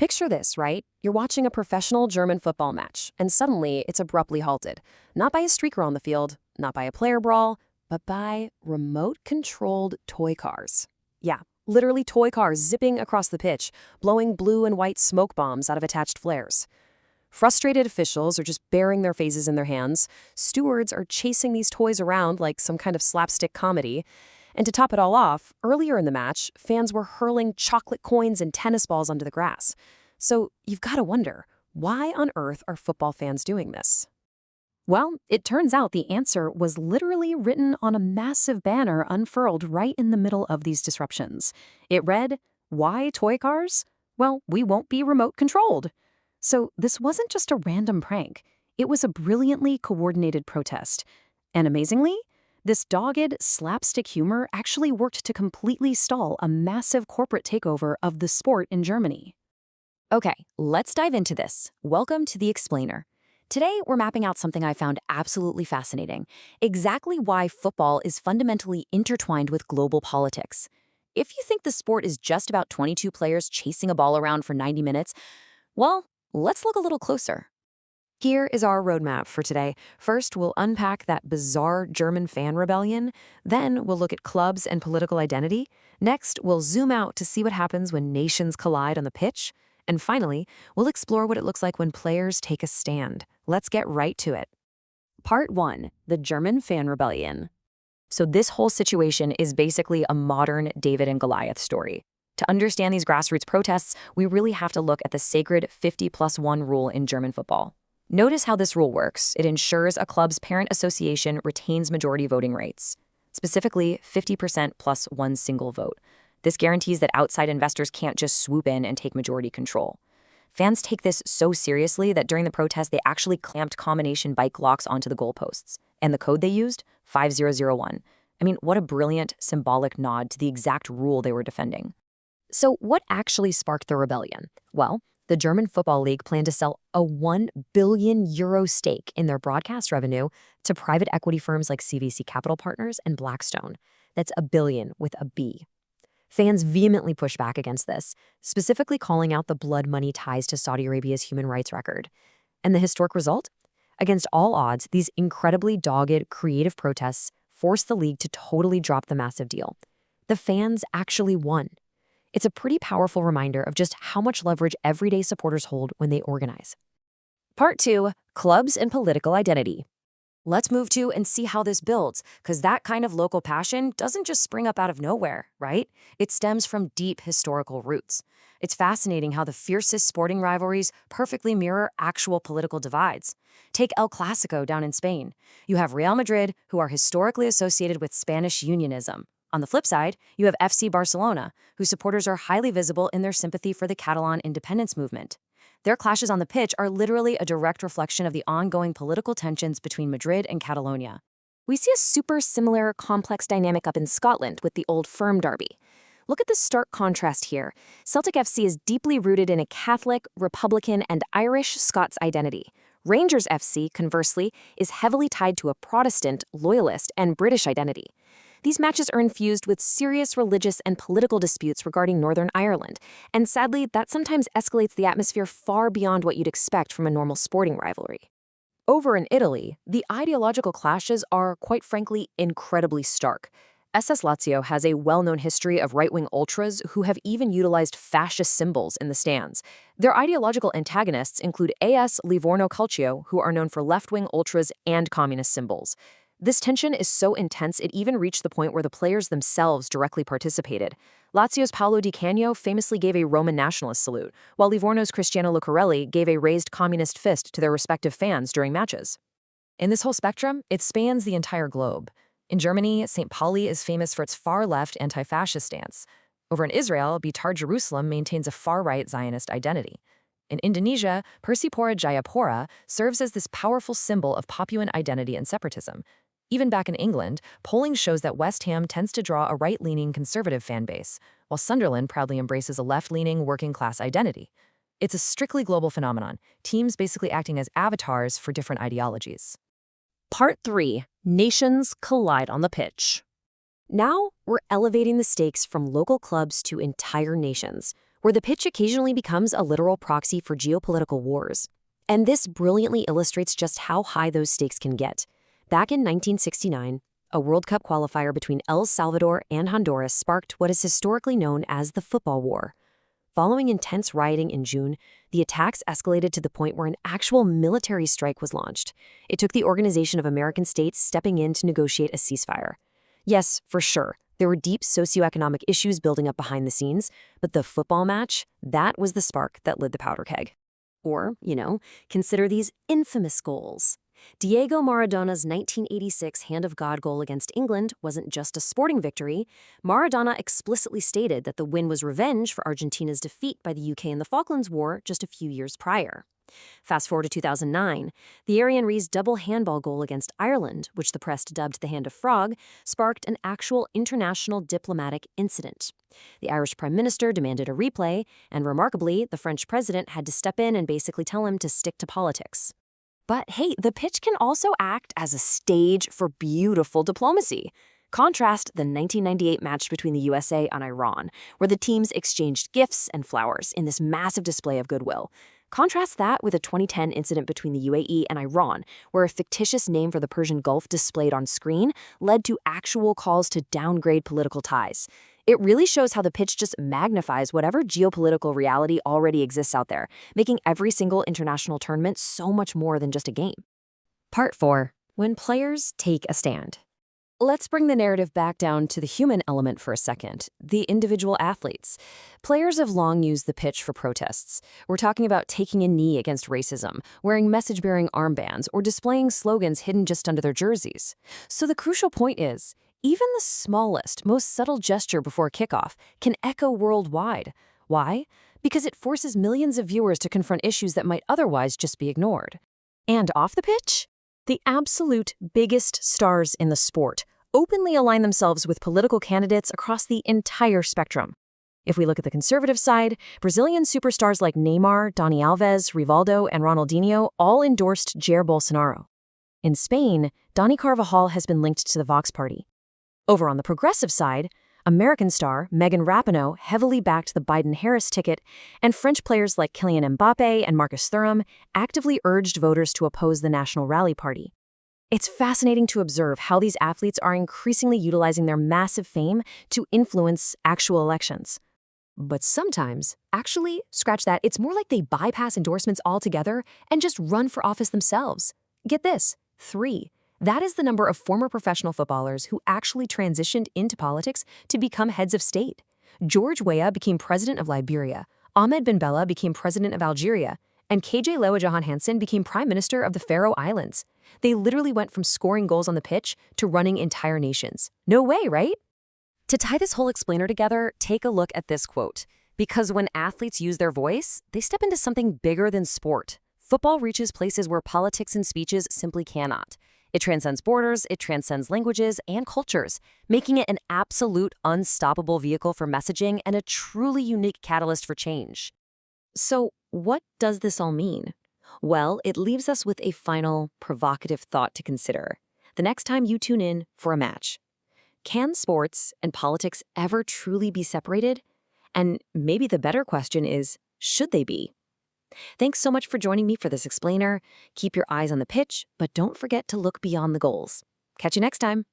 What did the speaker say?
Picture this, right? You're watching a professional German football match, and suddenly it's abruptly halted. Not by a streaker on the field, not by a player brawl, but by remote-controlled toy cars. Yeah, literally toy cars zipping across the pitch, blowing blue and white smoke bombs out of attached flares. Frustrated officials are just burying their faces in their hands. Stewards are chasing these toys around like some kind of slapstick comedy. And to top it all off, earlier in the match, fans were hurling chocolate coins and tennis balls onto the grass. So you've got to wonder, why on earth are football fans doing this? Well, it turns out the answer was literally written on a massive banner unfurled right in the middle of these disruptions. It read, "Why toy cars? Well, we won't be remote controlled." So this wasn't just a random prank. It was a brilliantly coordinated protest. And amazingly, this dogged, slapstick humor actually worked to completely stall a massive corporate takeover of the sport in Germany. Okay, let's dive into this. Welcome to The Explainer. Today, we're mapping out something I found absolutely fascinating. Exactly why football is fundamentally intertwined with global politics. If you think the sport is just about 22 players chasing a ball around for 90 minutes, well, let's look a little closer. Here is our roadmap for today. First, we'll unpack that bizarre German fan rebellion. Then, we'll look at clubs and political identity. Next, we'll zoom out to see what happens when nations collide on the pitch. And finally, we'll explore what it looks like when players take a stand. Let's get right to it. Part 1. The German Fan Rebellion. So this whole situation is basically a modern David and Goliath story. To understand these grassroots protests, we really have to look at the sacred 50+1 rule in German football. Notice how this rule works. It ensures a club's parent association retains majority voting rights, specifically 50% plus one single vote. This guarantees that outside investors can't just swoop in and take majority control. Fans take this so seriously that during the protest, they actually clamped combination bike locks onto the goalposts. And the code they used? 5001. I mean, what a brilliant, symbolic nod to the exact rule they were defending. So what actually sparked the rebellion? Well, the German Football League planned to sell a €1 billion stake in their broadcast revenue to private equity firms like CVC Capital Partners and Blackstone. That's a billion with a B. Fans vehemently pushed back against this, specifically calling out the blood money ties to Saudi Arabia's human rights record. And the historic result? Against all odds, these incredibly dogged, creative protests forced the league to totally drop the massive deal. The fans actually won. It's a pretty powerful reminder of just how much leverage everyday supporters hold when they organize. Part 2. Clubs and political identity. Let's move to and see how this builds, because that kind of local passion doesn't just spring up out of nowhere, right? It stems from deep historical roots. It's fascinating how the fiercest sporting rivalries perfectly mirror actual political divides. Take El Clásico down in Spain. You have Real Madrid, who are historically associated with Spanish unionism. On the flip side, you have FC Barcelona, whose supporters are highly visible in their sympathy for the Catalan independence movement. Their clashes on the pitch are literally a direct reflection of the ongoing political tensions between Madrid and Catalonia. We see a super similar, complex dynamic up in Scotland with the Old Firm derby. Look at the stark contrast here. Celtic FC is deeply rooted in a Catholic, Republican, and Irish Scots identity. Rangers FC, conversely, is heavily tied to a Protestant, Loyalist, and British identity. These matches are infused with serious religious and political disputes regarding Northern Ireland, and sadly, that sometimes escalates the atmosphere far beyond what you'd expect from a normal sporting rivalry. Over in Italy, the ideological clashes are, quite frankly, incredibly stark. SS Lazio has a well-known history of right-wing ultras who have even utilized fascist symbols in the stands. Their ideological antagonists include AS Livorno Calcio, who are known for left-wing ultras and communist symbols. This tension is so intense it even reached the point where the players themselves directly participated. Lazio's Paolo Di Canio famously gave a Roman nationalist salute, while Livorno's Cristiano Lucarelli gave a raised communist fist to their respective fans during matches. In this whole spectrum, it spans the entire globe. In Germany, St. Pauli is famous for its far-left anti-fascist stance. Over in Israel, Beitar Jerusalem maintains a far-right Zionist identity. In Indonesia, Persipura Jayapura serves as this powerful symbol of Papuan identity and separatism. Even back in England, polling shows that West Ham tends to draw a right-leaning conservative fan base, while Sunderland proudly embraces a left-leaning working-class identity. It's a strictly global phenomenon, teams basically acting as avatars for different ideologies. Part 3. Nations collide on the pitch. Now, we're elevating the stakes from local clubs to entire nations. where the pitch occasionally becomes a literal proxy for geopolitical wars. And this brilliantly illustrates just how high those stakes can get. Back in 1969, a World Cup qualifier between El Salvador and Honduras sparked what is historically known as the Football War. Following intense rioting in June, the attacks escalated to the point where an actual military strike was launched. It took the Organization of American States stepping in to negotiate a ceasefire. Yes, for sure, there were deep socioeconomic issues building up behind the scenes, but the football match, that was the spark that lit the powder keg. Or, consider these infamous goals. Diego Maradona's 1986 Hand of God goal against England wasn't just a sporting victory. Maradona explicitly stated that the win was revenge for Argentina's defeat by the UK in the Falklands War just a few years prior. Fast forward to 2009, Thierry Henry's double handball goal against Ireland, which the press dubbed the Hand of Frog, sparked an actual international diplomatic incident. The Irish Prime Minister demanded a replay, and remarkably, the French president had to step in and basically tell him to stick to politics. But hey, the pitch can also act as a stage for beautiful diplomacy. Contrast the 1998 match between the USA and Iran, where the teams exchanged gifts and flowers in this massive display of goodwill. Contrast that with a 2010 incident between the UAE and Iran, where a fictitious name for the Persian Gulf displayed on screen led to actual calls to downgrade political ties. It really shows how the pitch just magnifies whatever geopolitical reality already exists out there, making every single international tournament so much more than just a game. Part 4. When players take a stand. Let's bring the narrative back down to the human element for a second, the individual athletes. Players have long used the pitch for protests. We're talking about taking a knee against racism, wearing message-bearing armbands, or displaying slogans hidden just under their jerseys. So the crucial point is, even the smallest, most subtle gesture before kickoff can echo worldwide. Why? Because it forces millions of viewers to confront issues that might otherwise just be ignored. And off the pitch? The absolute biggest stars in the sport openly align themselves with political candidates across the entire spectrum. If we look at the conservative side, Brazilian superstars like Neymar, Dani Alves, Rivaldo, and Ronaldinho all endorsed Jair Bolsonaro. In Spain, Dani Carvajal has been linked to the Vox Party. Over on the progressive side, American star Megan Rapinoe heavily backed the Biden-Harris ticket, and French players like Kylian Mbappé and Marcus Thuram actively urged voters to oppose the National Rally Party. It's fascinating to observe how these athletes are increasingly utilizing their massive fame to influence actual elections. But sometimes, actually, scratch that, it's more like they bypass endorsements altogether and just run for office themselves. Get this, 3. That is the number of former professional footballers who actually transitioned into politics to become heads of state. George Weah became president of Liberia, Ahmed Ben Bella became president of Algeria, and KJ Lewa Johan Hansen became prime minister of the Faroe Islands. They literally went from scoring goals on the pitch to running entire nations. No way, right? To tie this whole explainer together, take a look at this quote. Because when athletes use their voice, they step into something bigger than sport. Football reaches places where politics and speeches simply cannot. It transcends borders, it transcends languages and cultures, making it an absolute unstoppable vehicle for messaging and a truly unique catalyst for change. So, what does this all mean? Well, it leaves us with a final, provocative thought to consider. The next time you tune in for a match, can sports and politics ever truly be separated? And maybe the better question is, should they be? Thanks so much for joining me for this explainer. Keep your eyes on the pitch, but don't forget to look beyond the goals. Catch you next time.